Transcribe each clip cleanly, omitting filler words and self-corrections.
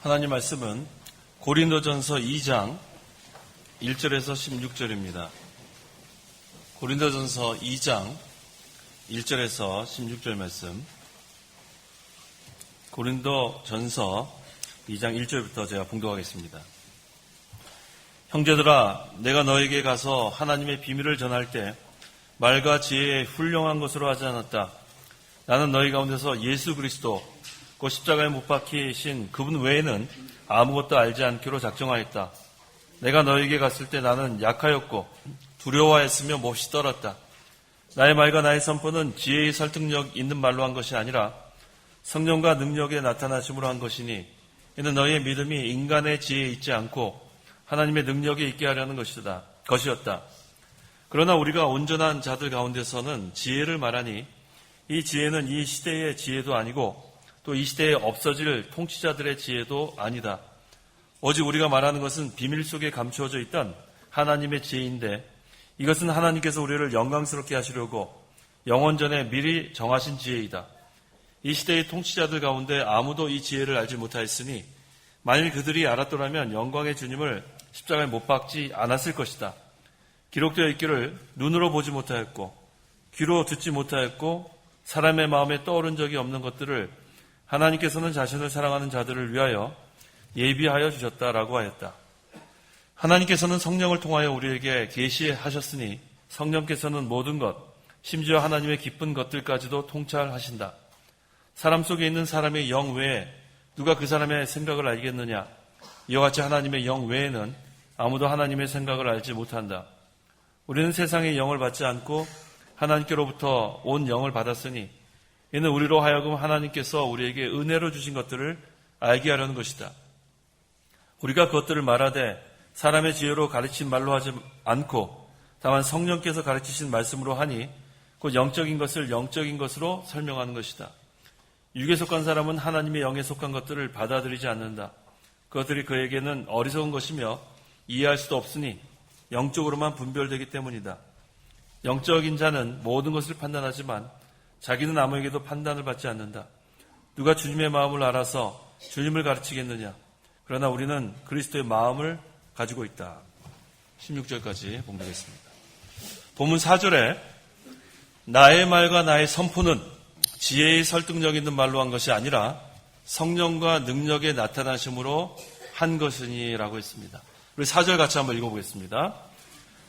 하나님 말씀은 고린도전서 2장 1절에서 16절입니다. 고린도전서 2장 1절에서 16절 말씀. 고린도전서 2장 1절부터 제가 봉독하겠습니다. 형제들아, 내가 너에게 가서 하나님의 비밀을 전할 때 말과 지혜에 훌륭한 것으로 하지 않았다. 나는 너희 가운데서 예수 그리스도 곧 십자가에 못 박히신 그분 외에는 아무것도 알지 않기로 작정하였다. 내가 너에게 갔을 때 나는 약하였고 두려워했으며 몹시 떨었다. 나의 말과 나의 선포는 지혜의 설득력 있는 말로 한 것이 아니라 성령과 능력의 나타나심으로 한 것이니 이는 너희의 믿음이 인간의 지혜에 있지 않고 하나님의 능력에 있게 하려는 것이었다. 그러나 우리가 온전한 자들 가운데서는 지혜를 말하니 이 지혜는 이 시대의 지혜도 아니고 또 이 시대에 없어질 통치자들의 지혜도 아니다. 오직 우리가 말하는 것은 비밀 속에 감추어져 있던 하나님의 지혜인데 이것은 하나님께서 우리를 영광스럽게 하시려고 영원전에 미리 정하신 지혜이다. 이 시대의 통치자들 가운데 아무도 이 지혜를 알지 못하였으니 만일 그들이 알았더라면 영광의 주님을 십자가에 못 박지 않았을 것이다. 기록되어 있기를 눈으로 보지 못하였고 귀로 듣지 못하였고 사람의 마음에 떠오른 적이 없는 것들을 하나님께서는 자신을 사랑하는 자들을 위하여 예비하여 주셨다라고 하였다. 하나님께서는 성령을 통하여 우리에게 계시하셨으니 성령께서는 모든 것, 심지어 하나님의 기쁜 것들까지도 통찰하신다. 사람 속에 있는 사람의 영 외에 누가 그 사람의 생각을 알겠느냐? 이와 같이 하나님의 영 외에는 아무도 하나님의 생각을 알지 못한다. 우리는 세상의 영을 받지 않고 하나님께로부터 온 영을 받았으니 이는 우리로 하여금 하나님께서 우리에게 은혜로 주신 것들을 알게 하려는 것이다. 우리가 그것들을 말하되 사람의 지혜로 가르친 말로 하지 않고 다만 성령께서 가르치신 말씀으로 하니 곧 영적인 것을 영적인 것으로 설명하는 것이다. 육에 속한 사람은 하나님의 영에 속한 것들을 받아들이지 않는다. 그것들이 그에게는 어리석은 것이며 이해할 수도 없으니 영적으로만 분별되기 때문이다. 영적인 자는 모든 것을 판단하지만 자기는 아무에게도 판단을 받지 않는다. 누가 주님의 마음을 알아서 주님을 가르치겠느냐? 그러나 우리는 그리스도의 마음을 가지고 있다. 16절까지 봉독했습니다. 본문 4절에 나의 말과 나의 선포는 지혜의 설득력 있는 말로 한 것이 아니라 성령과 능력의 나타나심으로 한 것이니라고 했습니다. 우리 4절 같이 한번 읽어보겠습니다.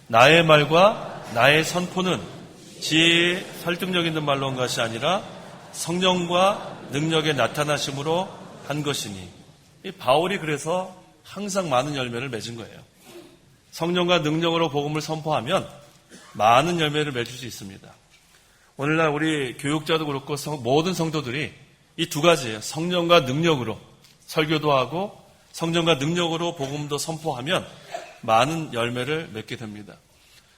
나의 말과 나의 선포는 지혜의 설득력 있는 말로 한 것이 아니라 성령과 능력의 나타나심으로 한 것이니 이 바울이 그래서 항상 많은 열매를 맺은 거예요. 성령과 능력으로 복음을 선포하면 많은 열매를 맺을 수 있습니다. 오늘날 우리 교육자도 그렇고 모든 성도들이 이 두 가지예요. 성령과 능력으로 설교도 하고 성령과 능력으로 복음도 선포하면 많은 열매를 맺게 됩니다.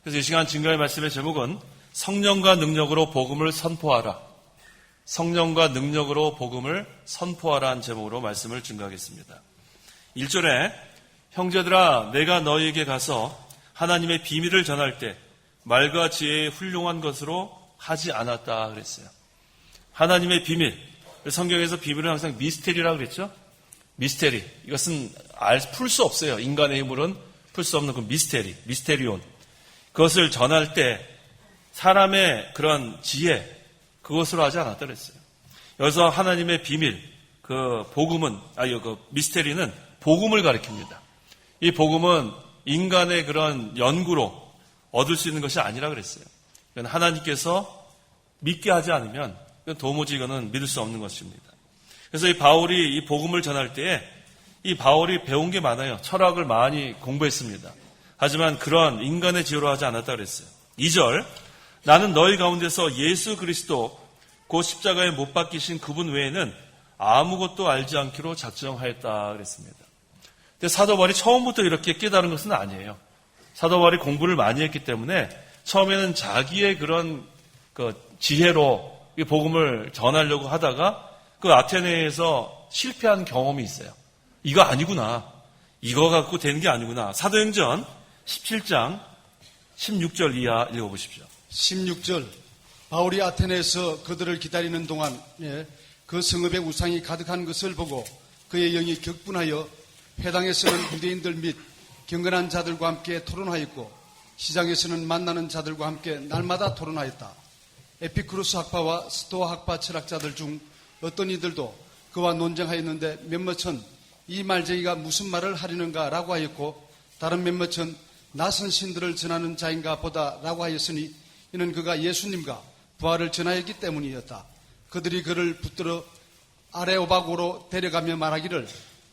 그래서 이 시간 증거의 말씀의 제목은 성령과 능력으로 복음을 선포하라. 성령과 능력으로 복음을 선포하라는 제목으로 말씀을 증거하겠습니다. 1절에 형제들아, 내가 너희에게 가서 하나님의 비밀을 전할 때 말과 지혜의 훌륭한 것으로 하지 않았다 그랬어요. 하나님의 비밀. 성경에서 비밀은 항상 미스테리라고 그랬죠. 미스테리. 이것은 풀 수 없어요. 인간의 힘으로는 풀 수 없는 그 미스테리온. 그것을 전할 때 사람의 그런 지혜, 그것으로 하지 않았다 그랬어요. 여기서 하나님의 비밀, 그 미스테리는 복음을 가리킵니다. 이 복음은 인간의 그런 연구로 얻을 수 있는 것이 아니라 그랬어요. 이건 하나님께서 믿게 하지 않으면 도무지 이거는 믿을 수 없는 것입니다. 그래서 이 바울이 이 복음을 전할 때에 이 바울이 배운 게 많아요. 철학을 많이 공부했습니다. 하지만 그런 인간의 지혜로 하지 않았다 그랬어요. 2절, 나는 너희 가운데서 예수 그리스도 곧 십자가에 못 박히신 그분 외에는 아무것도 알지 않기로 작정하였다 그랬습니다. 근데 사도 바울이 처음부터 이렇게 깨달은 것은 아니에요. 사도 바울이 공부를 많이 했기 때문에 처음에는 자기의 그런 지혜로 이 복음을 전하려고 하다가 그 아테네에서 실패한 경험이 있어요. 이거 아니구나. 이거 갖고 되는 게 아니구나. 사도행전 17장 16절 이하 읽어보십시오. 16절 바울이 아테네에서 그들을 기다리는 동안 그 성읍에 우상이 가득한 것을 보고 그의 영이 격분하여 회당에서는 유대인들 및 경건한 자들과 함께 토론하였고 시장에서는 만나는 자들과 함께 날마다 토론하였다. 에피쿠로스 학파와 스토아 학파 철학자들 중 어떤 이들도 그와 논쟁하였는데 몇몇은 이 말쟁이가 무슨 말을 하려는가 라고 하였고 다른 몇몇은 낯선 신들을 전하는 자인가 보다 라고 하였으니 이는 그가 예수님과 부활을 전하였기 때문이었다. 그들이 그를 붙들어 아레오바고로 데려가며 말하기를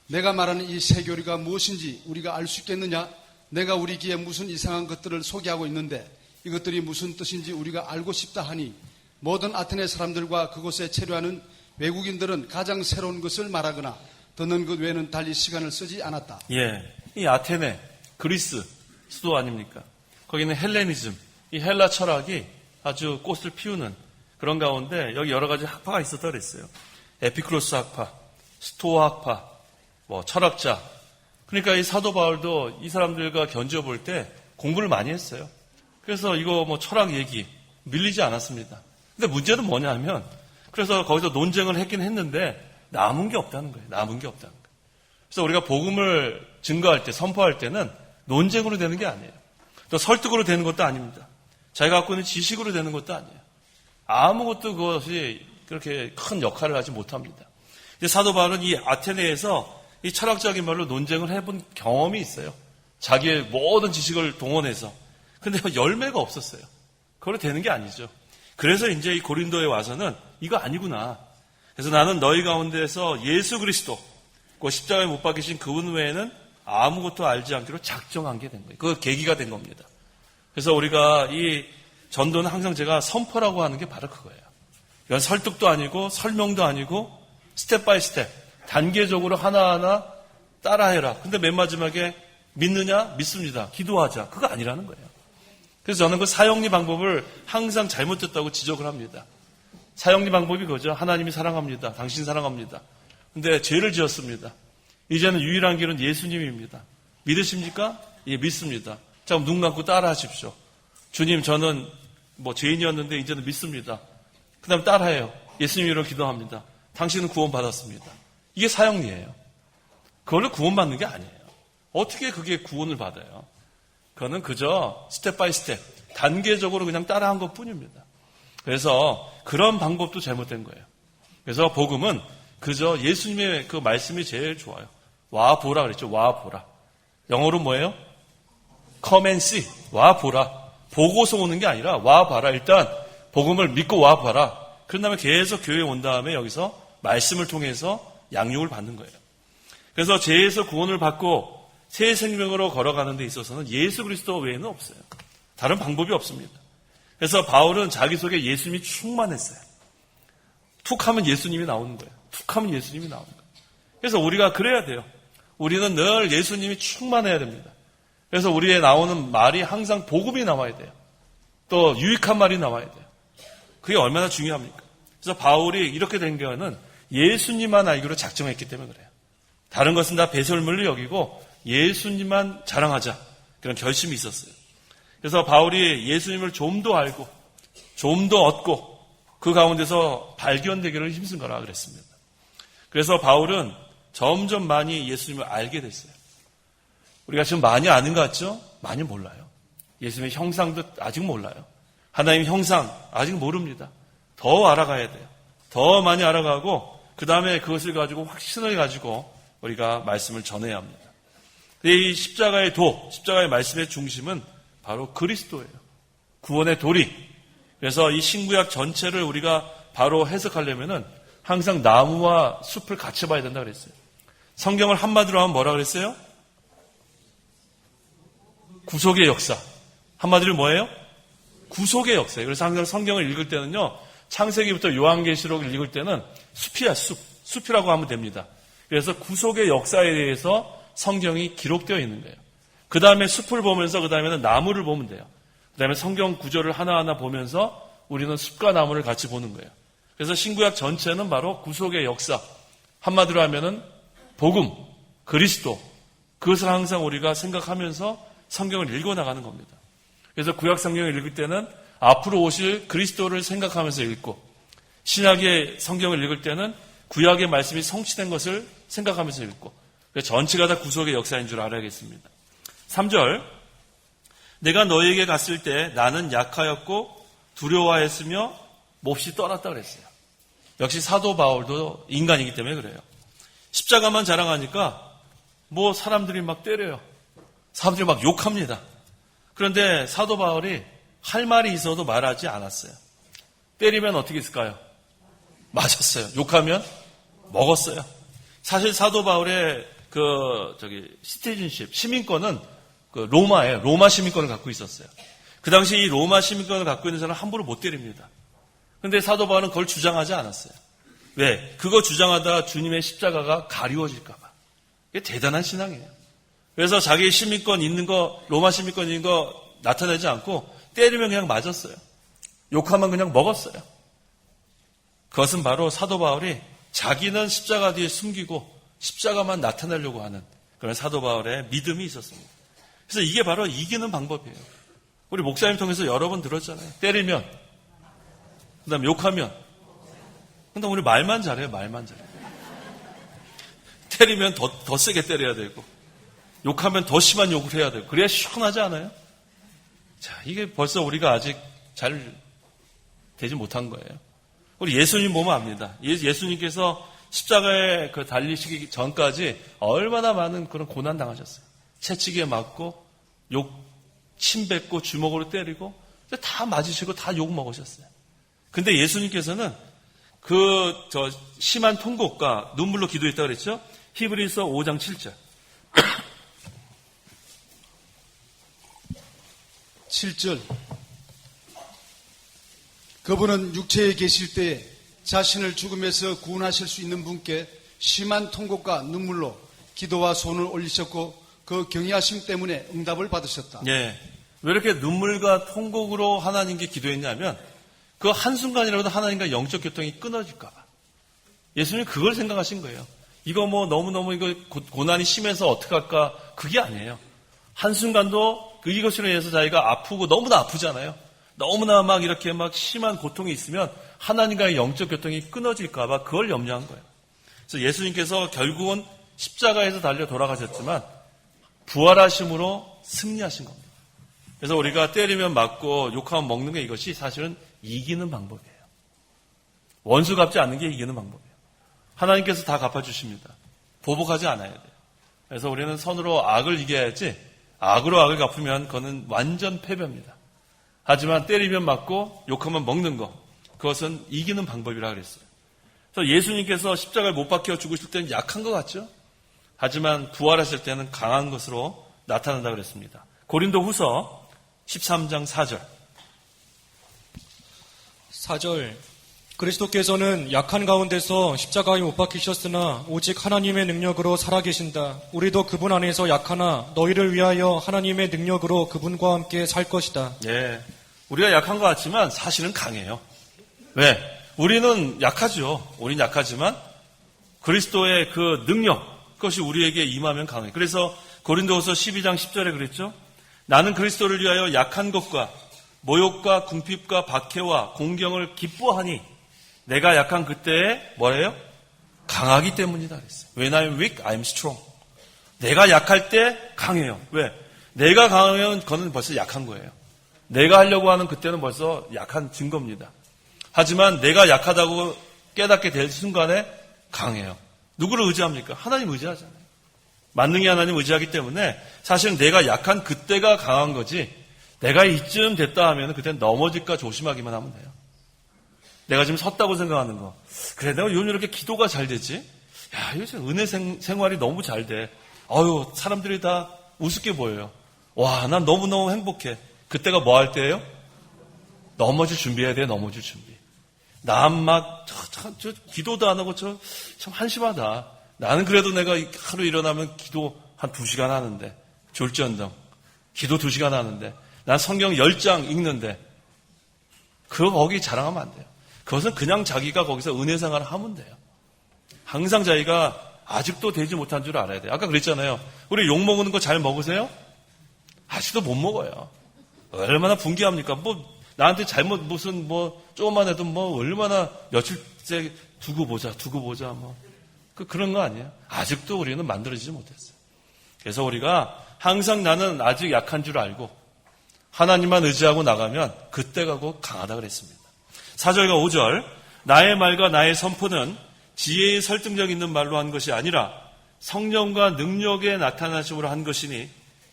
내가 말하는 이 새 교리가 무엇인지 우리가 알 수 있겠느냐? 내가 우리 귀에 무슨 이상한 것들을 소개하고 있는데 이것들이 무슨 뜻인지 우리가 알고 싶다 하니 모든 아테네 사람들과 그곳에 체류하는 외국인들은 가장 새로운 것을 말하거나 듣는 것 외에는 달리 시간을 쓰지 않았다. 예, 이 아테네, 그리스 수도 아닙니까? 거기는 헬레니즘, 이 헬라 철학이 아주 꽃을 피우는 그런 가운데 여기 여러 가지 학파가 있었다 그랬어요. 에피쿠로스 학파, 스토아 학파, 철학자. 그러니까 이 사도 바울도 이 사람들과 견뎌볼 때 공부를 많이 했어요. 그래서 이거 철학 얘기 밀리지 않았습니다. 근데 문제는 뭐냐면 그래서 거기서 논쟁을 했긴 했는데 남은 게 없다는 거예요. 남은 게 없다는 거예요. 그래서 우리가 복음을 증거할 때, 선포할 때는 논쟁으로 되는 게 아니에요. 또 설득으로 되는 것도 아닙니다. 자기가 갖고 있는 지식으로 되는 것도 아니에요. 아무것도 그것이 그렇게 큰 역할을 하지 못합니다. 사도 바울은 이 아테네에서 이 철학적인 말로 논쟁을 해본 경험이 있어요. 자기의 모든 지식을 동원해서. 근데 열매가 없었어요. 그걸로 되는 게 아니죠. 그래서 이제 이 고린도에 와서는 이거 아니구나. 그래서 나는 너희 가운데서 예수 그리스도, 그 십자가에 못 박히신 그분 외에는 아무것도 알지 않기로 작정한 게 된 거예요. 그 계기가 된 겁니다. 그래서 우리가 이 전도는 항상 제가 선포라고 하는 게 바로 그거예요. 이건 설득도 아니고 설명도 아니고 스텝 바이 스텝, 단계적으로 하나하나 따라해라. 근데 맨 마지막에 믿느냐? 믿습니다. 기도하자. 그거 아니라는 거예요. 그래서 저는 그 사형리 방법을 항상 잘못됐다고 지적을 합니다. 사형리 방법이 그거죠. 하나님이 사랑합니다. 당신 사랑합니다. 근데 죄를 지었습니다. 이제는 유일한 길은 예수님입니다. 믿으십니까? 예, 믿습니다. 자, 그럼 눈 감고 따라 하십시오. 주님, 저는 죄인이었는데 이제는 믿습니다. 그 다음에 따라해요. 예수님으로 기도합니다. 당신은 구원받았습니다. 이게 사형리예요. 그걸로 구원받는 게 아니에요. 어떻게 그게 구원을 받아요? 그거는 그저 스텝 바이 스텝, 단계적으로 그냥 따라한 것 뿐입니다. 그래서 그런 방법도 잘못된 거예요. 그래서 복음은 그저 예수님의 그 말씀이 제일 좋아요. 와 보라 그랬죠. 와 보라. 영어로 뭐예요? Come and see. 와 보라. 보고서 오는 게 아니라 와 봐라. 일단 복음을 믿고 와 봐라. 그런 다음에 계속 교회에 온 다음에 여기서 말씀을 통해서 양육을 받는 거예요. 그래서 죄에서 구원을 받고 새 생명으로 걸어가는 데 있어서는 예수 그리스도 외에는 없어요. 다른 방법이 없습니다. 그래서 바울은 자기 속에 예수님이 충만했어요. 툭 하면 예수님이 나오는 거예요. 툭 하면 예수님이 나오는 거예요. 그래서 우리가 그래야 돼요. 우리는 늘 예수님이 충만해야 됩니다. 그래서 우리에 나오는 말이 항상 복음이 나와야 돼요. 또 유익한 말이 나와야 돼요. 그게 얼마나 중요합니까? 그래서 바울이 이렇게 된 경우는 예수님만 알기로 작정했기 때문에 그래요. 다른 것은 다 배설물로 여기고 예수님만 자랑하자. 그런 결심이 있었어요. 그래서 바울이 예수님을 좀 더 알고 좀 더 얻고 그 가운데서 발견되기를 힘쓴 거라 그랬습니다. 그래서 바울은 점점 많이 예수님을 알게 됐어요. 우리가 지금 많이 아는 것 같죠? 많이 몰라요. 예수님의 형상도 아직 몰라요. 하나님의 형상 아직 모릅니다. 더 알아가야 돼요. 더 많이 알아가고 그 다음에 그것을 가지고 확신을 가지고 우리가 말씀을 전해야 합니다. 이 십자가의 십자가의 말씀의 중심은 바로 그리스도예요. 구원의 도리. 그래서 이 신구약 전체를 우리가 바로 해석하려면은 항상 나무와 숲을 같이 봐야 된다 그랬어요. 성경을 한마디로 하면 뭐라 그랬어요? 구속의 역사. 한마디로 뭐예요? 구속의 역사예요. 그래서 항상 성경을 읽을 때는요, 창세기부터 요한계시록을 읽을 때는 숲이야, 숲. 숲이라고 하면 됩니다. 그래서 구속의 역사에 대해서 성경이 기록되어 있는 거예요. 그 다음에 숲을 보면서 그 다음에는 나무를 보면 돼요. 그 다음에 성경 구절을 하나하나 보면서 우리는 숲과 나무를 같이 보는 거예요. 그래서 신구약 전체는 바로 구속의 역사. 한마디로 하면은 복음, 그리스도. 그것을 항상 우리가 생각하면서 성경을 읽어나가는 겁니다. 그래서 구약 성경을 읽을 때는 앞으로 오실 그리스도를 생각하면서 읽고, 신약의 성경을 읽을 때는 구약의 말씀이 성취된 것을 생각하면서 읽고 전체가 다 구속의 역사인 줄 알아야겠습니다. 3절 내가 너에게 갔을 때 나는 약하였고 두려워했으며 몹시 떠났다 그랬어요. 역시 사도 바울도 인간이기 때문에 그래요. 십자가만 자랑하니까 뭐 사람들이 막 때려요. 사람들이 막 욕합니다. 그런데 사도 바울이 할 말이 있어도 말하지 않았어요. 때리면 어떻게 했을까요? 맞았어요. 욕하면 먹었어요. 사실 사도 바울의 시티즌십, 시민권은 로마예요. 로마 시민권을 갖고 있었어요. 그 당시 이 로마 시민권을 갖고 있는 사람은 함부로 못 때립니다. 그런데 사도 바울은 그걸 주장하지 않았어요. 왜? 그거 주장하다가 주님의 십자가가 가리워질까 봐. 이게 대단한 신앙이에요. 그래서 자기 시민권 있는 거, 로마 시민권 있는 거 나타내지 않고 때리면 그냥 맞았어요. 욕하면 그냥 먹었어요. 그것은 바로 사도 바울이 자기는 십자가 뒤에 숨기고 십자가만 나타내려고 하는 그런 사도 바울의 믿음이 있었습니다. 그래서 이게 바로 이기는 방법이에요. 우리 목사님 통해서 여러 번 들었잖아요. 때리면, 그 다음에 욕하면. 근데 우리 말만 잘해요. 말만 잘해요. 때리면 더 세게 때려야 되고 욕하면 더 심한 욕을 해야 되고 그래야 시원하지 않아요? 자, 이게 벌써 우리가 아직 잘 되지 못한 거예요. 우리 예수님 보면 압니다. 예수님께서 십자가에 달리시기 전까지 얼마나 많은 그런 고난 당하셨어요. 채찍에 맞고 침 뱉고 주먹으로 때리고 다 맞으시고 다 욕 먹으셨어요. 근데 예수님께서는 심한 통곡과 눈물로 기도했다고 그랬죠? 히브리서 5장 7절. 7절. 그분은 육체에 계실 때 자신을 죽음에서 구원하실 수 있는 분께 심한 통곡과 눈물로 기도와 손을 올리셨고 그 경외하심 때문에 응답을 받으셨다. 예. 왜 이렇게 눈물과 통곡으로 하나님께 기도했냐면 그 한순간이라도 하나님과 영적 교통이 끊어질까 봐. 예수님이 그걸 생각하신 거예요. 이거 뭐 너무너무 이거 고난이 심해서 어떡할까? 그게 아니에요. 한순간도 이것으로 인해서 자기가 아프고 너무나 아프잖아요. 너무나 막 이렇게 막 심한 고통이 있으면 하나님과의 영적 교통이 끊어질까 봐 그걸 염려한 거예요. 그래서 예수님께서 결국은 십자가에서 달려 돌아가셨지만 부활하심으로 승리하신 겁니다. 그래서 우리가 때리면 맞고 욕하면 먹는 게 이것이 사실은 이기는 방법이에요. 원수 갚지 않는 게 이기는 방법이에요. 하나님께서 다 갚아주십니다. 보복하지 않아야 돼요. 그래서 우리는 선으로 악을 이겨야지 악으로 악을 갚으면 그거는 완전 패배입니다. 하지만 때리면 맞고 욕하면 먹는 거 그것은 이기는 방법이라 그랬어요. 그래서 예수님께서 십자가를 못 박혀 죽으실 때는 약한 것 같죠? 하지만 부활하실 때는 강한 것으로 나타난다 그랬습니다. 고린도 후서 13장 4절. 4절. 그리스도께서는 약한 가운데서 십자가에 못 박히셨으나 오직 하나님의 능력으로 살아계신다. 우리도 그분 안에서 약하나 너희를 위하여 하나님의 능력으로 그분과 함께 살 것이다. 예, 우리가 약한 것 같지만 사실은 강해요. 왜? 우리는 약하죠. 우리는 약하지만 그리스도의 그 능력 그것이 우리에게 임하면 강해요. 그래서 고린도후서 12장 10절에 그랬죠. 나는 그리스도를 위하여 약한 것과 모욕과 궁핍과 박해와 공경을 기뻐하니 내가 약한 그때에 뭐래요? 강하기 때문이다 그랬어요. When I'm weak, I'm strong. 내가 약할 때 강해요. 왜? 내가 강하면 그거는 벌써 약한 거예요. 내가 하려고 하는 그때는 벌써 약한 증거입니다. 하지만 내가 약하다고 깨닫게 될 순간에 강해요. 누구를 의지합니까? 하나님 의지하잖아요. 만능의 하나님 의지하기 때문에 사실은 내가 약한 그때가 강한 거지 내가 이쯤 됐다 하면 그때는 넘어질까 조심하기만 하면 돼요. 내가 지금 섰다고 생각하는 거. 그래, 내가 요즘 이렇게 기도가 잘 되지? 야, 요즘 은혜 생활이 너무 잘 돼. 아유, 사람들이 다 우습게 보여요. 와, 난 너무너무 행복해. 그때가 뭐 할 때예요? 넘어질 준비해야 돼, 넘어질 준비. 난 막, 기도도 안 하고 참 한심하다. 나는 그래도 내가 하루 일어나면 기도 한 2시간 하는데, 졸지언정. 기도 2시간 하는데, 난 성경 10장 읽는데, 거기 자랑하면 안 돼요. 그것은 그냥 자기가 거기서 은혜 생활을 하면 돼요. 항상 자기가 아직도 되지 못한 줄 알아야 돼요. 아까 그랬잖아요. 우리 욕 먹는 거 잘 먹으세요? 아직도 못 먹어요. 얼마나 분개합니까? 나한테 잘못 조금만 해도 얼마나 며칠째 두고 보자. 그런 거 아니에요? 아직도 우리는 만들어지지 못했어요. 그래서 우리가 항상 나는 아직 약한 줄 알고 하나님만 의지하고 나가면 그때가 곧 강하다 그랬습니다. 4절과 5절, 나의 말과 나의 선포는 지혜의 설득력 있는 말로 한 것이 아니라 성령과 능력의 나타나심으로 한 것이니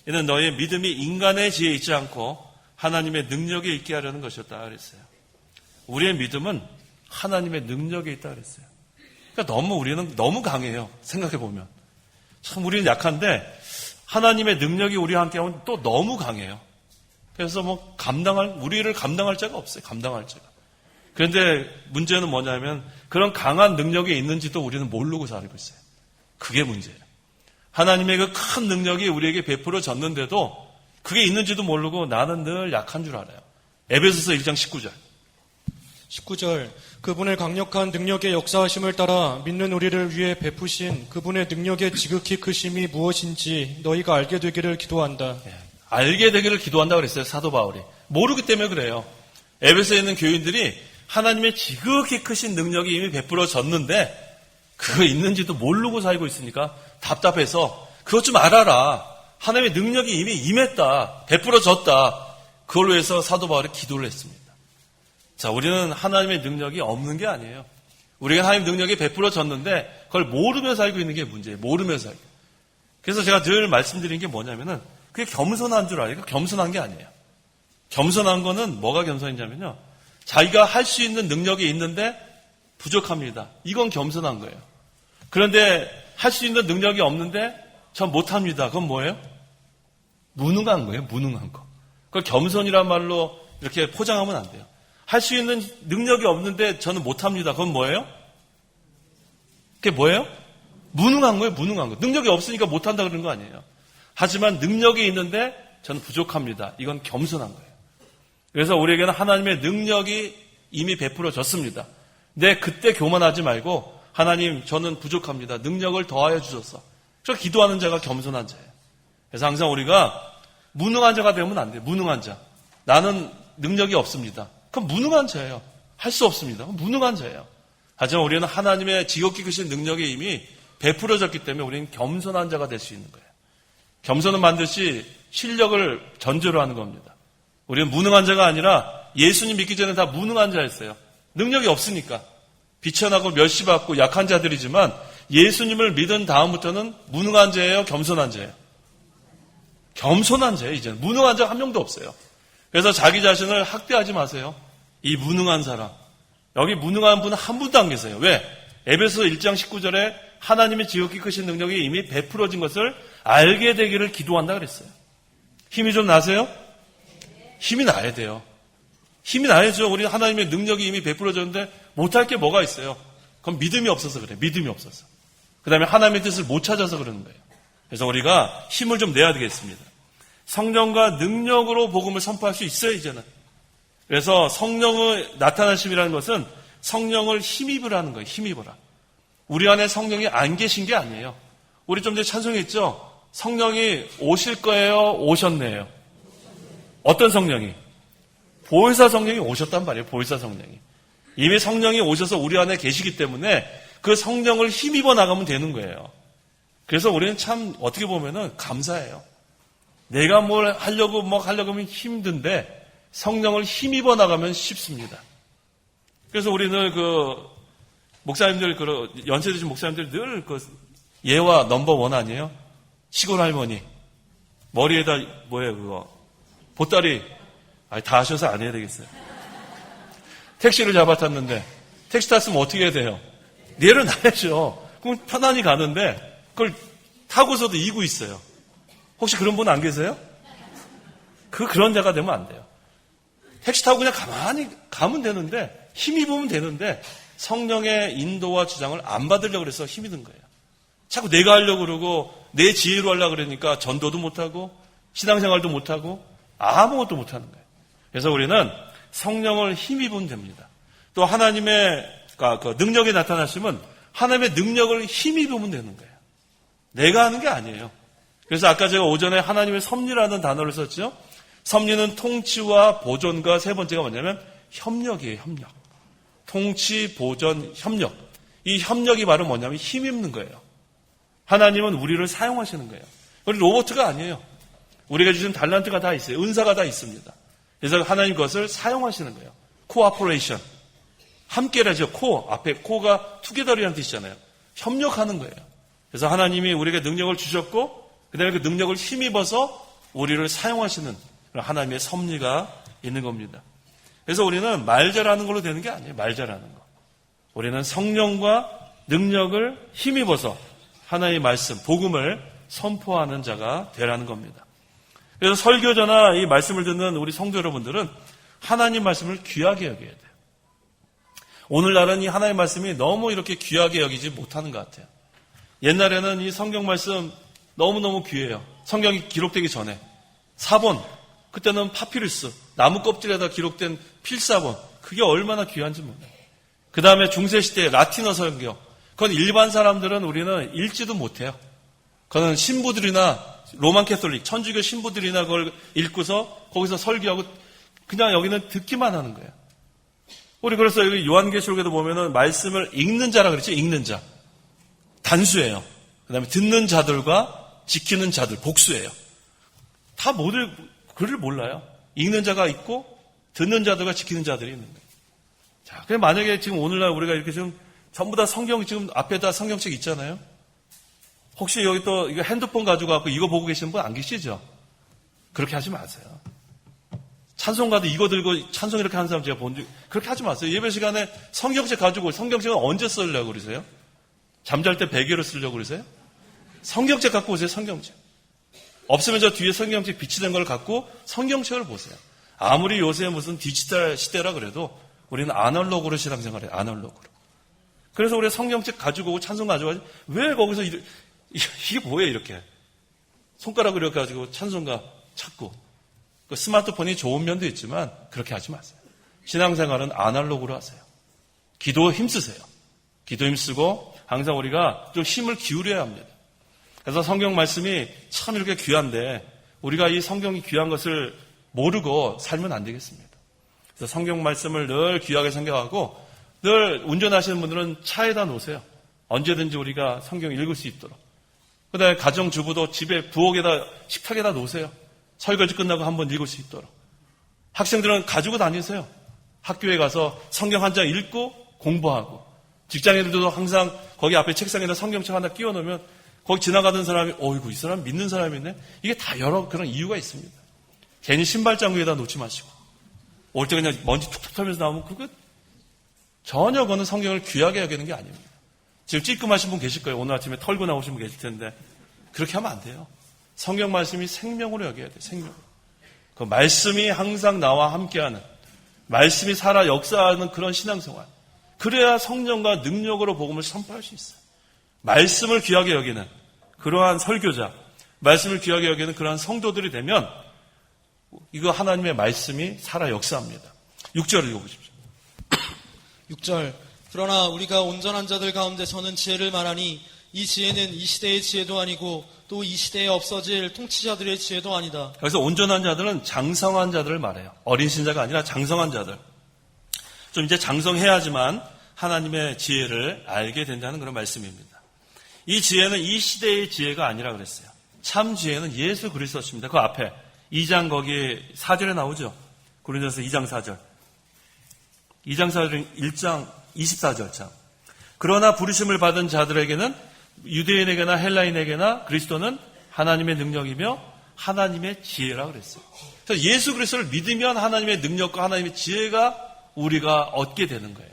이는 너의 믿음이 인간의 지혜에 있지 않고 하나님의 능력에 있게 하려는 것이었다 그랬어요. 우리의 믿음은 하나님의 능력에 있다 그랬어요. 그러니까 우리는 너무 강해요. 생각해 보면 참 우리는 약한데 하나님의 능력이 우리와 함께하면 또 너무 강해요. 그래서 우리를 감당할 자가 없어요. 감당할 자가. 그런데 문제는 뭐냐면 그런 강한 능력이 있는지도 우리는 모르고 살고 있어요. 그게 문제예요. 하나님의 그 큰 능력이 우리에게 베풀어졌는데도 그게 있는지도 모르고 나는 늘 약한 줄 알아요. 에베소서 1장 19절. 19절, 그분의 강력한 능력의 역사하심을 따라 믿는 우리를 위해 베푸신 그분의 능력의 지극히 크심이 무엇인지 너희가 알게 되기를 기도한다. 알게 되기를 기도한다 그랬어요. 사도 바울이. 모르기 때문에 그래요. 에베소에 있는 교인들이 하나님의 지극히 크신 능력이 이미 베풀어졌는데 그거 있는지도 모르고 살고 있으니까 답답해서 그것 좀 알아라. 하나님의 능력이 이미 임했다. 베풀어졌다. 그걸로 해서 사도 바울이 기도를 했습니다. 자, 우리는 하나님의 능력이 없는 게 아니에요. 우리가 하나님 능력이 베풀어졌는데 그걸 모르며 살고 있는 게 문제예요. 모르며 살고. 그래서 제가 늘 말씀드린 게 뭐냐면은 그게 겸손한 줄 알아요. 겸손한 게 아니에요. 겸손한 거는 뭐가 겸손이냐면요. 자기가 할 수 있는 능력이 있는데 부족합니다. 이건 겸손한 거예요. 그런데 할 수 있는 능력이 없는데 전 못합니다. 그건 뭐예요? 무능한 거예요. 무능한 거. 그걸 겸손이란 말로 이렇게 포장하면 안 돼요. 할 수 있는 능력이 없는데 저는 못합니다. 그건 뭐예요? 그게 뭐예요? 무능한 거예요. 무능한 거. 능력이 없으니까 못한다 그러는 거 아니에요. 하지만 능력이 있는데 저는 부족합니다. 이건 겸손한 거예요. 그래서 우리에게는 하나님의 능력이 이미 베풀어졌습니다. 근데 그때 교만하지 말고 하나님 저는 부족합니다. 능력을 더하여 주셔서. 그래서 기도하는 자가 겸손한 자예요. 그래서 항상 우리가 무능한 자가 되면 안 돼요. 무능한 자. 나는 능력이 없습니다. 그럼 무능한 자예요. 할 수 없습니다. 그럼 무능한 자예요. 하지만 우리는 하나님의 지극히 크신 능력이 이미 베풀어졌기 때문에 우리는 겸손한 자가 될 수 있는 거예요. 겸손은 반드시 실력을 전제로 하는 겁니다. 우리는 무능한 자가 아니라 예수님 믿기 전에 다 무능한 자였어요. 능력이 없으니까. 비천하고 멸시받고 약한 자들이지만 예수님을 믿은 다음부터는 무능한 자예요? 겸손한 자예요? 겸손한 자예요. 이제는. 무능한 자가 한 명도 없어요. 그래서 자기 자신을 학대하지 마세요. 이 무능한 사람. 여기 무능한 분은 한 분도 안 계세요. 왜? 에베소 1장 19절에 하나님의 지극히 크신 능력이 이미 베풀어진 것을 알게 되기를 기도한다 그랬어요. 힘이 좀 나세요? 힘이 나야 돼요. 힘이 나야죠. 우리 하나님의 능력이 이미 베풀어졌는데 못할 게 뭐가 있어요? 그건 믿음이 없어서 그래요. 믿음이 없어서. 그 다음에 하나님의 뜻을 못 찾아서 그러는 거예요. 그래서 우리가 힘을 좀 내야 되겠습니다. 성령과 능력으로 복음을 선포할 수 있어요, 이제는. 그래서 성령의 나타나심이라는 것은 성령을 힘입으라는 거예요. 힘입으라. 우리 안에 성령이 안 계신 게 아니에요. 우리 좀 전에 찬송했죠? 성령이 오실 거예요? 오셨네요. 어떤 성령이? 보혜사 성령이 오셨단 말이에요. 보혜사 성령이. 이미 성령이 오셔서 우리 안에 계시기 때문에 그 성령을 힘입어 나가면 되는 거예요. 그래서 우리는 참 어떻게 보면은 감사해요. 내가 뭘 하려고 하면 힘든데 성령을 힘입어 나가면 쉽습니다. 그래서 우리는 목사님들, 연세 드신 목사님들 늘 예와 넘버1 아니에요? 시골 할머니. 머리에다, 뭐예요, 그거? 보따리. 다 하셔서 안 해야 되겠어요. 택시를 잡아탔는데, 택시 탔으면 어떻게 해야 돼요? 내려놔야죠. 그럼 편안히 가는데, 그걸 타고서도 이고 있어요. 혹시 그런 분 안 계세요? 그런 자가 되면 안 돼요. 택시 타고 그냥 가만히 가면 되는데, 힘입으면 되는데, 성령의 인도와 주장을 안 받으려고 그래서 힘이 든 거예요. 자꾸 내가 하려고 그러고, 내 지혜로 하려고 그러니까 전도도 못하고, 신앙생활도 못하고, 아무것도 못하는 거예요. 그래서 우리는 성령을 힘입으면 됩니다. 또 하나님의 그 능력이 나타나시면 하나님의 능력을 힘입으면 되는 거예요. 내가 하는 게 아니에요. 그래서 아까 제가 오전에 하나님의 섭리라는 단어를 썼죠. 섭리는 통치와 보존과 세 번째가 뭐냐면 협력이에요. 협력. 통치, 보존, 협력. 이 협력이 바로 뭐냐면 힘 입는 거예요. 하나님은 우리를 사용하시는 거예요. 우리 로봇가 아니에요. 우리가 주신 달란트가 다 있어요. 은사가 다 있습니다. 그래서 하나님 그것을 사용하시는 거예요. 코어포레이션. 함께라죠. 코. 앞에 코가 투게더리라는 뜻이잖아요. 협력하는 거예요. 그래서 하나님이 우리에게 능력을 주셨고 그다음에 그 능력을 힘입어서 우리를 사용하시는 그런 하나님의 섭리가 있는 겁니다. 그래서 우리는 말 잘하는 걸로 되는 게 아니에요. 말 잘하는 거. 우리는 성령과 능력을 힘입어서 하나님의 말씀, 복음을 선포하는 자가 되라는 겁니다. 그래서 설교자나 이 말씀을 듣는 우리 성도 여러분들은 하나님 말씀을 귀하게 여겨야 돼요. 오늘날은 이 하나님의 말씀이 너무 이렇게 귀하게 여기지 못하는 것 같아요. 옛날에는 이 성경 말씀 너무너무 귀해요. 성경이 기록되기 전에. 사본, 그때는 파피루스, 나무 껍질에다 기록된 필사본, 그게 얼마나 귀한지 몰라요. 그 다음에 중세시대 라틴어 성경, 그건 일반 사람들은 우리는 읽지도 못해요. 그건 신부들이나 로만 캐톨릭, 천주교 신부들이나 그걸 읽고서 거기서 설교하고 그냥 여기는 듣기만 하는 거예요. 우리 그래서 여기 요한계시록에도 보면은 말씀을 읽는 자라 그랬죠. 읽는 자. 단수예요. 그 다음에 듣는 자들과 지키는 자들, 복수예요. 다 모두 글을 몰라요. 읽는 자가 있고 듣는 자들과 지키는 자들이 있는 거예요. 자, 그럼 만약에 지금 오늘날 우리가 이렇게 지금 전부 다 성경 지금 앞에다 성경책 있잖아요. 혹시 여기 또 이거 핸드폰 가지고 갖고 이거 보고 계시는 분 안 계시죠? 그렇게 하지 마세요. 찬송가도 이거 들고 찬송 이렇게 하는 사람 제가 본 적, 그렇게 하지 마세요. 예배 시간에 성경책 가지고, 성경책은 언제 쓰려고 그러세요? 잠잘 때 베개로 쓰려고 그러세요? 성경책 갖고 오세요, 성경책. 없으면 저 뒤에 성경책 비치된 걸 갖고 성경책을 보세요. 아무리 요새 무슨 디지털 시대라 그래도 우리는 아날로그로 신앙생활해요, 아날로그로. 그래서 우리 성경책 가지고 오고 찬송 가지고 와야지. 왜 거기서 이게 뭐예요, 이렇게. 손가락으로 이렇게 가지고 찬송가 찾고. 그 스마트폰이 좋은 면도 있지만 그렇게 하지 마세요. 신앙생활은 아날로그로 하세요. 기도 힘쓰세요. 기도 힘쓰고 항상 우리가 좀 힘을 기울여야 합니다. 그래서 성경 말씀이 참 이렇게 귀한데 우리가 이 성경이 귀한 것을 모르고 살면 안 되겠습니다. 그래서 성경 말씀을 늘 귀하게 생각하고 늘 운전하시는 분들은 차에다 놓으세요. 언제든지 우리가 성경 읽을 수 있도록. 그다음에 가정주부도 집에 부엌에다 식탁에다 놓으세요. 설거지 끝나고 한번 읽을 수 있도록. 학생들은 가지고 다니세요. 학교에 가서 성경 한 장 읽고 공부하고. 직장인들도 항상 거기 앞에 책상에다 성경책 하나 끼워놓으면 거기 지나가던 사람이 어이구 이 사람 믿는 사람이네. 이게 다 여러 그런 이유가 있습니다. 괜히 신발장 위에다 놓지 마시고 올 때 그냥 먼지 툭툭 털면서 나오면 그거 전혀 그거는 성경을 귀하게 여기는 게 아닙니다. 지금 찔끔하신 분 계실 거예요. 오늘 아침에 털고 나오신 분 계실 텐데 그렇게 하면 안 돼요. 성경 말씀이 생명으로 여겨야 돼요. 생명으로. 그 말씀이 항상 나와 함께하는, 말씀이 살아 역사하는 그런 신앙생활. 그래야 성령과 능력으로 복음을 선포할 수 있어요. 말씀을 귀하게 여기는 그러한 설교자, 말씀을 귀하게 여기는 그러한 성도들이 되면 이거 하나님의 말씀이 살아 역사합니다. 6절을 읽어보십시오. 6절. 그러나 우리가 온전한 자들 가운데서는 지혜를 말하니 이 지혜는 이 시대의 지혜도 아니고 또 이 시대에 없어질 통치자들의 지혜도 아니다. 여기서 온전한 자들은 장성한 자들을 말해요. 어린 신자가 아니라 장성한 자들. 좀 이제 장성해야지만 하나님의 지혜를 알게 된다는 그런 말씀입니다. 이 지혜는 이 시대의 지혜가 아니라 그랬어요. 참 지혜는 예수 그리스도십니다. 그 앞에 2장 거기 4절에 나오죠. 고린도서 2장 4절. 2장 4절은 1장 24절 참. 그러나 부르심을 받은 자들에게는 유대인에게나 헬라인에게나 그리스도는 하나님의 능력이며 하나님의 지혜라 그랬어요. 그래서 예수 그리스도를 믿으면 하나님의 능력과 하나님의 지혜가 우리가 얻게 되는 거예요.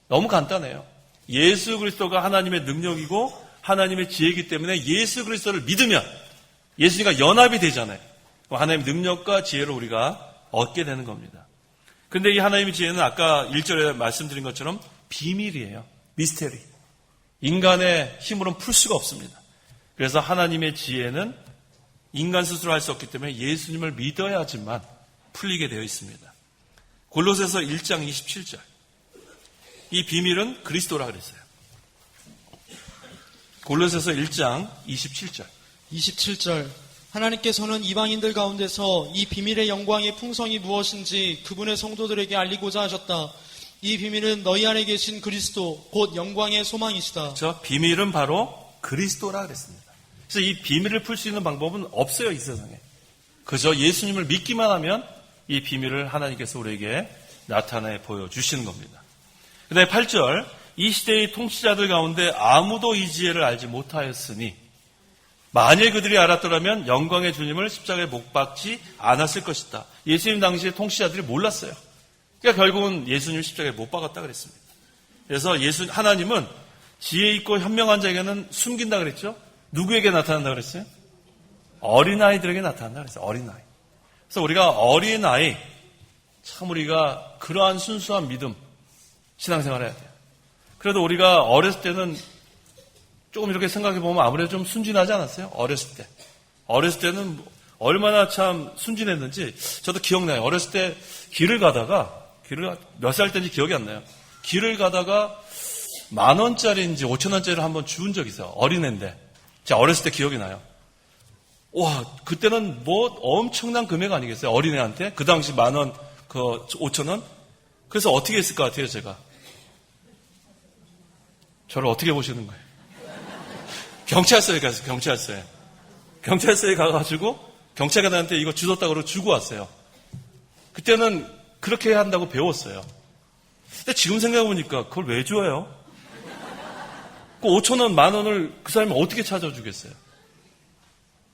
너무 간단해요. 예수 그리스도가 하나님의 능력이고 하나님의 지혜이기 때문에 예수 그리스도를 믿으면 예수님과 연합이 되잖아요. 하나님의 능력과 지혜를 우리가 얻게 되는 겁니다. 근데 이 하나님의 지혜는 아까 1절에 말씀드린 것처럼 비밀이에요. 미스테리. 인간의 힘으로는 풀 수가 없습니다. 그래서 하나님의 지혜는 인간 스스로 할 수 없기 때문에 예수님을 믿어야지만 풀리게 되어 있습니다. 골로새서 1장 27절. 이 비밀은 그리스도라 그랬어요. 골로새서 1장 27절. 27절. 하나님께서는 이방인들 가운데서 이 비밀의 영광의 풍성이 무엇인지 그분의 성도들에게 알리고자 하셨다. 이 비밀은 너희 안에 계신 그리스도 곧 영광의 소망이시다. 저 비밀은 바로 그리스도라 그랬습니다. 그래서 이 비밀을 풀 수 있는 방법은 없어요, 이 세상에. 그저 예수님을 믿기만 하면 이 비밀을 하나님께서 우리에게 나타내 보여주시는 겁니다. 그 다음에 8절, 이 시대의 통치자들 가운데 아무도 이 지혜를 알지 못하였으니 만일 그들이 알았더라면 영광의 주님을 십자가에 못 박지 않았을 것이다. 예수님 당시에 통치자들이 몰랐어요. 그러니까 결국은 예수님 십자가에 못 박았다 그랬습니다. 그래서 하나님은 지혜 있고 현명한 자에게는 숨긴다 그랬죠. 누구에게 나타난다 그랬어요? 어린아이들에게 나타난다 그랬어요. 어린아이. 그래서 우리가 어린아이, 참 우리가 그러한 순수한 믿음, 신앙생활을 해야 돼요. 그래도 우리가 어렸을 때는 조금 이렇게 생각해 보면 아무래도 좀 순진하지 않았어요? 어렸을 때. 어렸을 때는 얼마나 참 순진했는지 저도 기억나요. 어렸을 때 길을 가다가 몇 살 때인지 기억이 안 나요. 길을 가다가 10,000원짜리인지 5,000원짜리를 한번 주운 적이 있어요. 어린애인데. 제가 어렸을 때 기억이 나요. 와, 그때는 뭐 엄청난 금액 아니겠어요? 어린애한테? 그 당시 10,000원, 5,000원? 그래서 어떻게 했을 것 같아요, 제가? 저를 어떻게 보시는 거예요? 경찰서에 갔어요, 경찰서에. 경찰서에 가가지고 경찰관한테 이거 주웠다고 그러고 주고 왔어요. 그때는 그렇게 해야 한다고 배웠어요. 근데 지금 생각해보니까 그걸 왜 줘요? 그 5,000원, 10,000원을 그 사람이 어떻게 찾아주겠어요?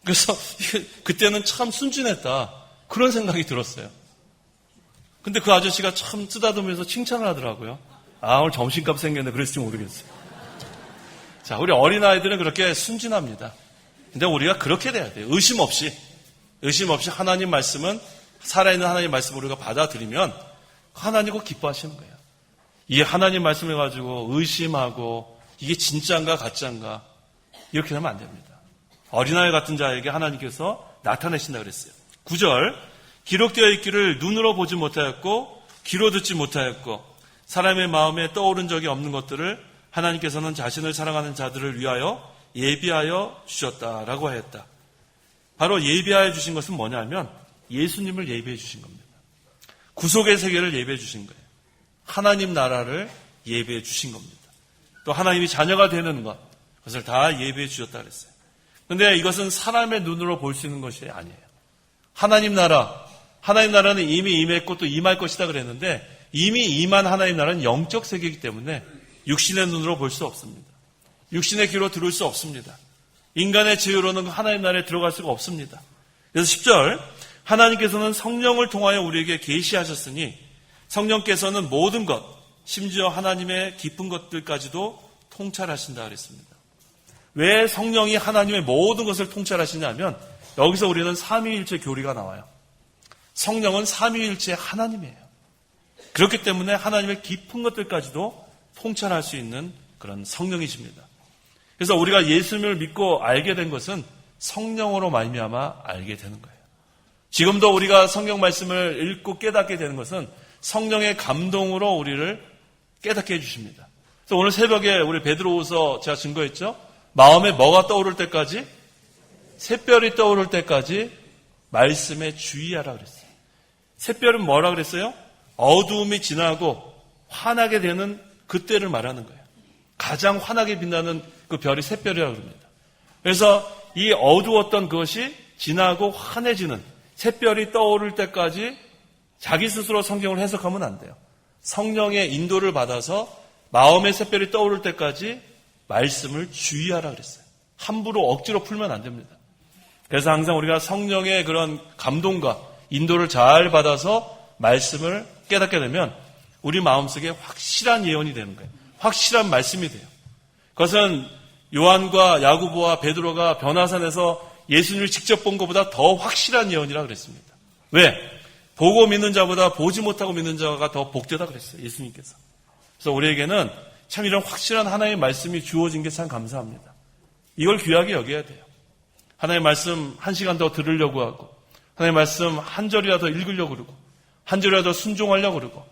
그래서 그때는 참 순진했다. 그런 생각이 들었어요. 근데 그 아저씨가 참 쓰다듬으면서 칭찬을 하더라고요. 아, 오늘 점심값 생겼네. 그랬을지 모르겠어요. 자, 우리 어린아이들은 그렇게 순진합니다. 근데 우리가 그렇게 돼야 돼요. 의심 없이 하나님 말씀은, 살아있는 하나님 말씀을 우리가 받아들이면 하나님과 기뻐하시는 거예요. 이 하나님 말씀을 가지고 의심하고 이게 진짜인가 가짜인가 이렇게 하면 안 됩니다. 어린아이 같은 자에게 하나님께서 나타내신다 그랬어요. 9절, 기록되어 있기를 눈으로 보지 못하였고 귀로 듣지 못하였고 사람의 마음에 떠오른 적이 없는 것들을 하나님께서는 자신을 사랑하는 자들을 위하여 예비하여 주셨다라고 하였다. 바로 예비하여 주신 것은 뭐냐면 예수님을 예비해 주신 겁니다. 구속의 세계를 예비해 주신 거예요. 하나님 나라를 예비해 주신 겁니다. 또 하나님이 자녀가 되는 것, 그것을 다 예비해 주셨다 그랬어요. 그런데 이것은 사람의 눈으로 볼 수 있는 것이 아니에요. 하나님 나라는 이미 임했고 또 임할 것이다 그랬는데 이미 임한 하나님 나라는 영적 세계이기 때문에 육신의 눈으로 볼 수 없습니다. 육신의 귀로 들을 수 없습니다. 인간의 지혜로는 하나님 나라에 들어갈 수가 없습니다. 그래서 10절, 하나님께서는 성령을 통하여 우리에게 계시하셨으니 성령께서는 모든 것, 심지어 하나님의 깊은 것들까지도 통찰하신다 그랬습니다. 왜 성령이 하나님의 모든 것을 통찰하시냐면 여기서 우리는 삼위일체 교리가 나와요. 성령은 삼위일체 하나님이에요. 그렇기 때문에 하나님의 깊은 것들까지도 통찰할 수 있는 그런 성령이십니다. 그래서 우리가 예수님을 믿고 알게 된 것은 성령으로 말미암아 알게 되는 거예요. 지금도 우리가 성경 말씀을 읽고 깨닫게 되는 것은 성령의 감동으로 우리를 깨닫게 해주십니다. 그래서 오늘 새벽에 우리 베드로후서 제가 증거했죠. 마음에 뭐가 떠오를 때까지, 샛별이 떠오를 때까지 말씀에 주의하라 그랬어요. 샛별은 뭐라 그랬어요? 어두움이 지나고 환하게 되는 그때를 말하는 거예요. 가장 환하게 빛나는 그 별이 샛별이라고 합니다. 그래서 이 어두웠던 그것이 지나고 환해지는 샛별이 떠오를 때까지 자기 스스로 성경을 해석하면 안 돼요. 성령의 인도를 받아서 마음의 샛별이 떠오를 때까지 말씀을 주의하라 그랬어요. 함부로 억지로 풀면 안 됩니다. 그래서 항상 우리가 성령의 그런 감동과 인도를 잘 받아서 말씀을 깨닫게 되면 우리 마음속에 확실한 예언이 되는 거예요. 확실한 말씀이 돼요. 그것은 요한과 야고보와 베드로가 변화산에서 예수님을 직접 본 것보다 더 확실한 예언이라 그랬습니다. 왜? 보고 믿는 자보다 보지 못하고 믿는 자가 더 복되다 그랬어요. 예수님께서. 그래서 우리에게는 참 이런 확실한 하나님의 말씀이 주어진 게 참 감사합니다. 이걸 귀하게 여겨야 돼요. 하나님의 말씀 1시간 더 들으려고 하고 하나님의 말씀 한 절이라도 읽으려고 그러고 한 절이라도 순종하려고 그러고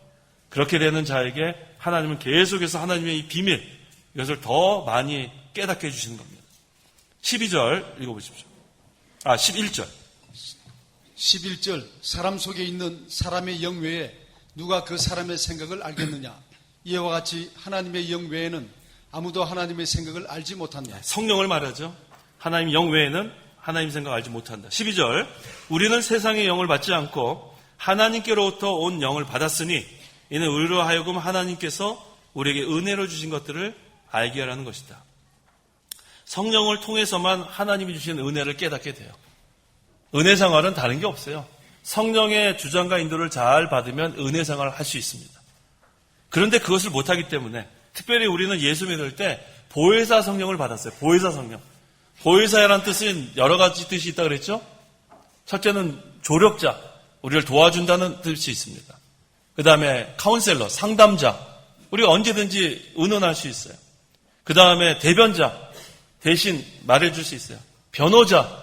그렇게 되는 자에게 하나님은 계속해서 하나님의 이 비밀 이것을 더 많이 깨닫게 해주시는 겁니다. 12절 읽어보십시오. 11절. 11절, 사람 속에 있는 사람의 영 외에 누가 그 사람의 생각을 알겠느냐? 이와 같이 하나님의 영 외에는 아무도 하나님의 생각을 알지 못한다. 성령을 말하죠. 하나님 영 외에는 하나님 생각 알지 못한다. 12절 우리는 세상의 영을 받지 않고 하나님께로부터 온 영을 받았으니 이는 우리로 하여금 하나님께서 우리에게 은혜로 주신 것들을 알게 하라는 것이다. 성령을 통해서만 하나님이 주신 은혜를 깨닫게 돼요. 은혜 생활은 다른 게 없어요. 성령의 주장과 인도를 잘 받으면 은혜 생활을 할 수 있습니다. 그런데 그것을 못하기 때문에 특별히 우리는 예수 믿을 때 보혜사 성령을 받았어요. 보혜사 성령. 보혜사라는 뜻은 여러 가지 뜻이 있다고 그랬죠? 첫째는 조력자, 우리를 도와준다는 뜻이 있습니다. 그 다음에 카운셀러, 상담자, 우리가 언제든지 의논할 수 있어요. 그 다음에 대변자, 대신 말해줄 수 있어요. 변호자,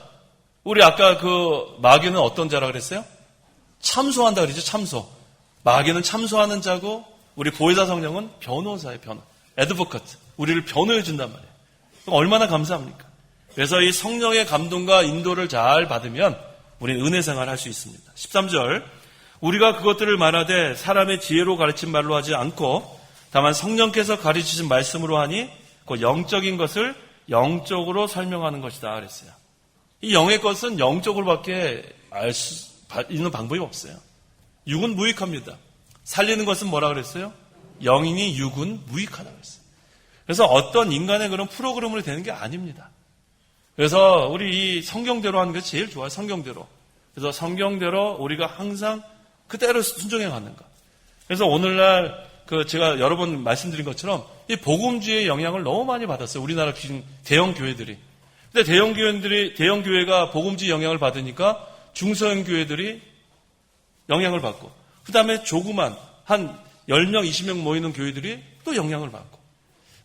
우리 아까 그 마귀는 어떤 자라 그랬어요? 참소한다 그러죠, 참소. 마귀는 참소하는 자고 우리 보혜사 성령은 변호사예요, 변호. 애드보커트, 우리를 변호해 준단 말이에요. 얼마나 감사합니까? 그래서 이 성령의 감동과 인도를 잘 받으면 우리는 은혜 생활을 할 수 있습니다. 13절 우리가 그것들을 말하되 사람의 지혜로 가르친 말로 하지 않고 다만 성령께서 가르치신 말씀으로 하니 그 영적인 것을 영적으로 설명하는 것이다 그랬어요. 이 영의 것은 영적으로밖에 알 수 있는 방법이 없어요. 육은 무익합니다. 살리는 것은 뭐라 그랬어요? 영이니 육은 무익하다 그랬어요. 그래서 어떤 인간의 그런 프로그램으로 되는 게 아닙니다. 그래서 우리 이 성경대로 하는 것이 제일 좋아요. 성경대로. 그래서 성경대로 우리가 항상 그대로 순종해 가는 것. 그래서 오늘날 제가 여러 번 말씀드린 것처럼 이 복음주의의 영향을 너무 많이 받았어요. 우리나라 대형 교회들이. 근데 대형 교회가 복음주의 영향을 받으니까 중소형 교회들이 영향을 받고, 그 다음에 조그만 한 10명, 20명 모이는 교회들이 또 영향을 받고.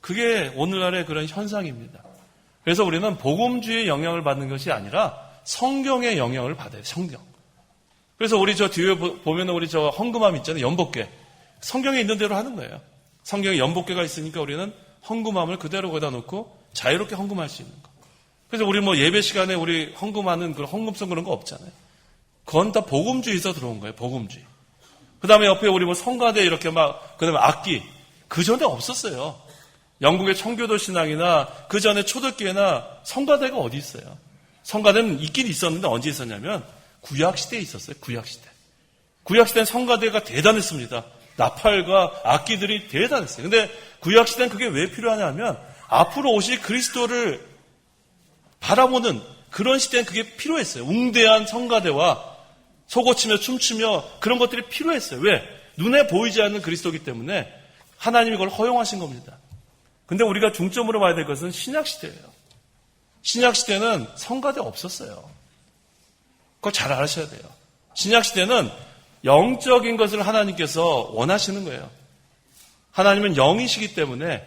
그게 오늘날의 그런 현상입니다. 그래서 우리는 복음주의의 영향을 받는 것이 아니라 성경의 영향을 받아요. 성경. 그래서 우리 저 뒤에 보면 우리 저 헌금함 있잖아요. 연복궤. 성경에 있는 대로 하는 거예요. 성경에 연복궤가 있으니까 우리는 헌금함을 그대로 거기다 놓고 자유롭게 헌금할 수 있는 거. 그래서 우리 뭐 예배 시간에 우리 헌금하는 그런 헌금성 그런 거 없잖아요. 그건 다 복음주의에서 들어온 거예요. 복음주의. 그 다음에 옆에 우리 뭐 성가대 이렇게 그 다음에 악기. 그 전에 없었어요. 영국의 청교도 신앙이나 그 전에 초대교회나 성가대가 어디 있어요? 성가대는 있긴 있었는데 언제 있었냐면 구약시대에 있었어요. 구약시대. 구약시대는 성가대가 대단했습니다. 나팔과 악기들이 대단했어요. 근데 구약시대는 그게 왜 필요하냐면 앞으로 오실 그리스도를 바라보는 그런 시대는 그게 필요했어요. 웅대한 성가대와 소고치며 춤추며 그런 것들이 필요했어요. 왜? 눈에 보이지 않는 그리스도이기 때문에 하나님이 그걸 허용하신 겁니다. 근데 우리가 중점으로 봐야 될 것은 신약시대예요. 신약시대는 성가대 없었어요. 그걸 잘 아셔야 돼요. 신약시대는 영적인 것을 하나님께서 원하시는 거예요. 하나님은 영이시기 때문에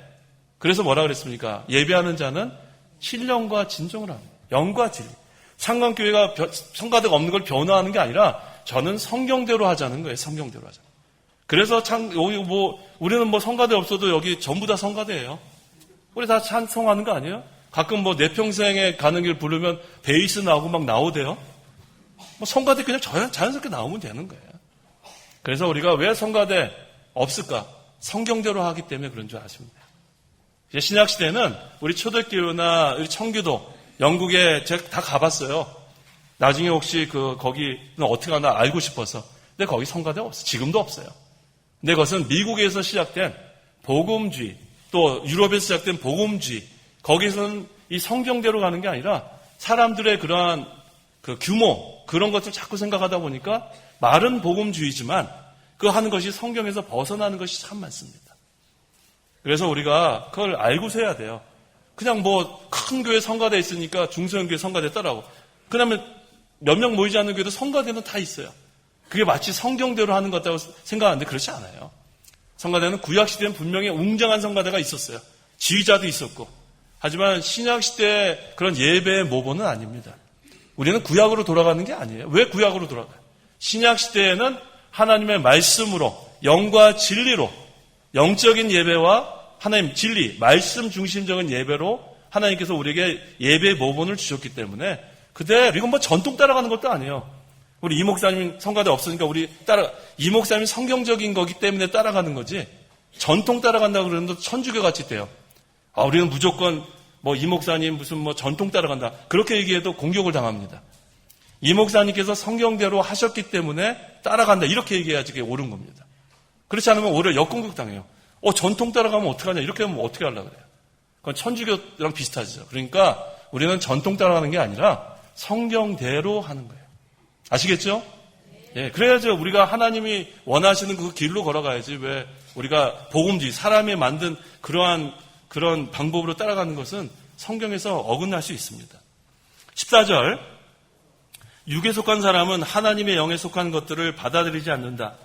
그래서 뭐라 그랬습니까? 예배하는 자는 신령과 진정을 합니다. 영과 진리. 상강교회가 성가대가 없는 걸 변호하는 게 아니라 저는 성경대로 하자는 거예요. 성경대로 하자. 그래서 우리는 뭐 성가대 없어도 여기 전부 다 성가대예요. 우리 다 찬송하는 거 아니에요? 가끔 뭐 내 평생에 가는 길 부르면 베이스 나오고 막 나오대요. 뭐 성가대 그냥 자연스럽게 나오면 되는 거예요. 그래서 우리가 왜 성가대 없을까? 성경대로 하기 때문에 그런 줄 아시면 돼요. 이제 신약시대는 우리 초대교회나 우리 청교도, 영국에 제가 다 가봤어요. 나중에 혹시 거기는 어떻게 하나 알고 싶어서. 근데 거기 성가대 없어요. 지금도 없어요. 근데 그것은 미국에서 시작된 복음주의, 또 유럽에서 시작된 복음주의, 거기서는 이 성경대로 가는 게 아니라 사람들의 그러한 그 규모, 그런 것을 자꾸 생각하다 보니까 말은 복음주의지만 그 하는 것이 성경에서 벗어나는 것이 참 많습니다. 그래서 우리가 그걸 알고서 해야 돼요. 그냥 뭐 큰 교회 성가대 있으니까 중소형 교회 성가대 따라오고, 그 다음에 몇 명 모이지 않는 교회도 성가대는 다 있어요. 그게 마치 성경대로 하는 것 같다고 생각하는데 그렇지 않아요. 성가대는 구약시대는 분명히 웅장한 성가대가 있었어요. 지휘자도 있었고. 하지만 신약시대의 그런 예배의 모범은 아닙니다. 우리는 구약으로 돌아가는 게 아니에요. 왜 구약으로 돌아가요? 신약시대에는 하나님의 말씀으로, 영과 진리로, 영적인 예배와 하나님 진리, 말씀 중심적인 예배로 하나님께서 우리에게 예배의 모범을 주셨기 때문에 이건 뭐 전통 따라가는 것도 아니에요. 우리 이 목사님 성가대 없으니까 이 목사님이 성경적인 거기 때문에 따라가는 거지, 전통 따라간다고 그러는데 천주교 같이 돼요. 우리는 무조건 이 목사님 무슨 전통 따라간다. 그렇게 얘기해도 공격을 당합니다. 이 목사님께서 성경대로 하셨기 때문에 따라간다. 이렇게 얘기해야지 그게 옳은 겁니다. 그렇지 않으면 오히려 역공격 당해요. 전통 따라가면 어떡하냐. 이렇게 하면 어떻게 하려고 그래요. 그건 천주교랑 비슷하죠. 그러니까 우리는 전통 따라가는 게 아니라 성경대로 하는 거예요. 아시겠죠? 예, 그래야죠. 우리가 하나님이 원하시는 그 길로 걸어가야지. 왜 우리가 복음주의, 사람이 만든 그런 방법으로 따라가는 것은 성경에서 어긋날 수 있습니다. 14절, 육에 속한 사람은 하나님의 영에 속한 것들을 받아들이지 않는다.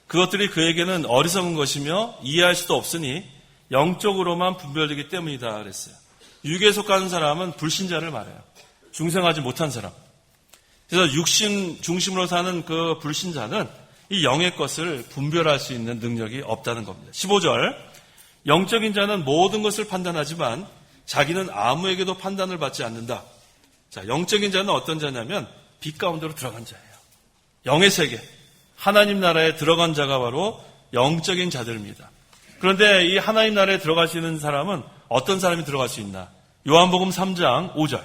그것들이 그에게는 어리석은 것이며 이해할 수도 없으니 영적으로만 분별되기 때문이다 그랬어요. 육에 속한 사람은 불신자를 말해요. 중생하지 못한 사람. 그래서 육신 중심으로 사는 그 불신자는 이 영의 것을 분별할 수 있는 능력이 없다는 겁니다. 15절, 영적인 자는 모든 것을 판단하지만 자기는 아무에게도 판단을 받지 않는다. 자, 영적인 자는 어떤 자냐면 빛 가운데로 들어간 자예요. 영의 세계, 하나님 나라에 들어간 자가 바로 영적인 자들입니다. 그런데 이 하나님 나라에 들어갈 수 있는 사람은 어떤 사람이 들어갈 수 있나? 요한복음 3장 5절.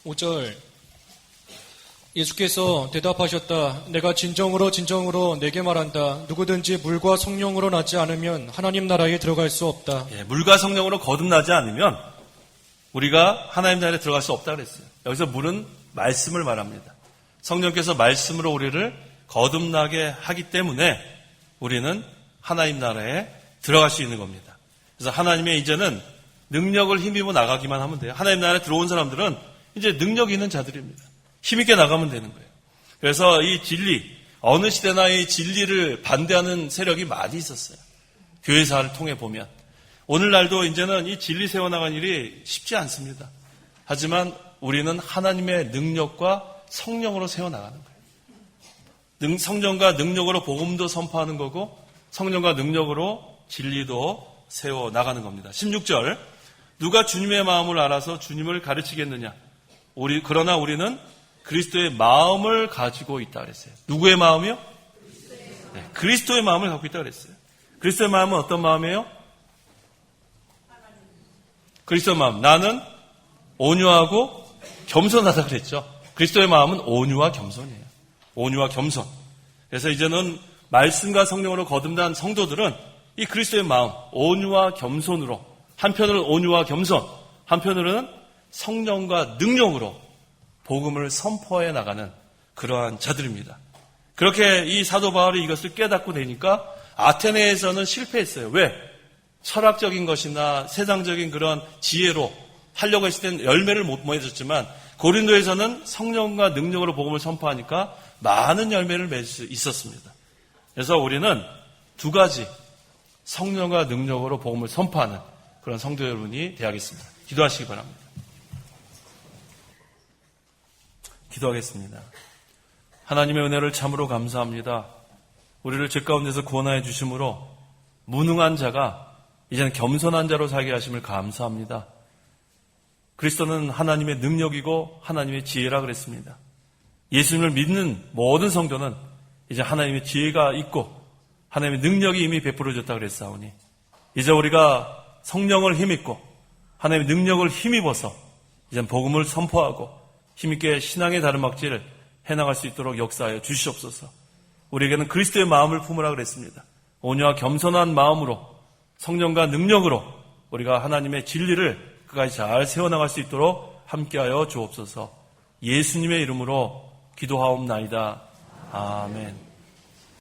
5절. 예수께서 대답하셨다. 내가 진정으로 내게 말한다. 누구든지 물과 성령으로 나지 않으면 하나님 나라에 들어갈 수 없다. 예, 물과 성령으로 거듭나지 않으면 우리가 하나님 나라에 들어갈 수 없다 그랬어요. 여기서 물은 말씀을 말합니다. 성령께서 말씀으로 우리를 거듭나게 하기 때문에 우리는 하나님 나라에 들어갈 수 있는 겁니다. 그래서 하나님의 이제는 능력을 힘입어 나가기만 하면 돼요. 하나님 나라에 들어온 사람들은 이제 능력이 있는 자들입니다. 힘있게 나가면 되는 거예요. 그래서 이 진리, 어느 시대나 이 진리를 반대하는 세력이 많이 있었어요. 교회사를 통해 보면. 오늘날도 이제는 이 진리 세워나가는 일이 쉽지 않습니다. 하지만 우리는 하나님의 능력과 성령으로 세워나가는 거예요. 성령과 능력으로 복음도 선포하는 거고 성령과 능력으로 진리도 세워나가는 겁니다. 16절, 누가 주님의 마음을 알아서 주님을 가르치겠느냐. 그러나 우리는 그리스도의 마음을 가지고 있다 그랬어요. 누구의 마음이요? 네, 그리스도의 마음을 갖고 있다 그랬어요. 그리스도의 마음은 어떤 마음이에요? 그리스도의 마음. 나는 온유하고 겸손하다 그랬죠. 그리스도의 마음은 온유와 겸손이에요. 온유와 겸손. 그래서 이제는 말씀과 성령으로 거듭난 성도들은 이 그리스도의 마음, 온유와 겸손으로, 한편으로는 온유와 겸손, 한편으로는 성령과 능력으로 복음을 선포해 나가는 그러한 자들입니다. 그렇게 이 사도 바울이 이것을 깨닫고 되니까 아테네에서는 실패했어요. 왜? 철학적인 것이나 세상적인 그런 지혜로 하려고 했을 때는 열매를 못 맺었지만 고린도에서는 성령과 능력으로 복음을 선포하니까 많은 열매를 맺을 수 있었습니다. 그래서 우리는 두 가지 성령과 능력으로 복음을 선포하는 그런 성도 여러분이 되어야겠습니다. 기도하시기 바랍니다. 기도하겠습니다. 하나님의 은혜를 참으로 감사합니다. 우리를 죄 가운데서 구원하여 주심으로 무능한 자가 이제는 겸손한 자로 살게 하심을 감사합니다. 그리스도는 하나님의 능력이고 하나님의 지혜라 그랬습니다. 예수님을 믿는 모든 성도는 이제 하나님의 지혜가 있고 하나님의 능력이 이미 베풀어졌다 그랬사오니 이제 우리가 성령을 힘입고 하나님의 능력을 힘입어서 이제 복음을 선포하고 힘있게 신앙의 다름막질을 해나갈 수 있도록 역사하여 주시옵소서. 우리에게는 그리스도의 마음을 품으라 그랬습니다. 온유와 겸손한 마음으로 성령과 능력으로 우리가 하나님의 진리를 끝까지 잘 세워나갈 수 있도록 함께하여 주옵소서. 예수님의 이름으로 기도하옵나이다. 아멘.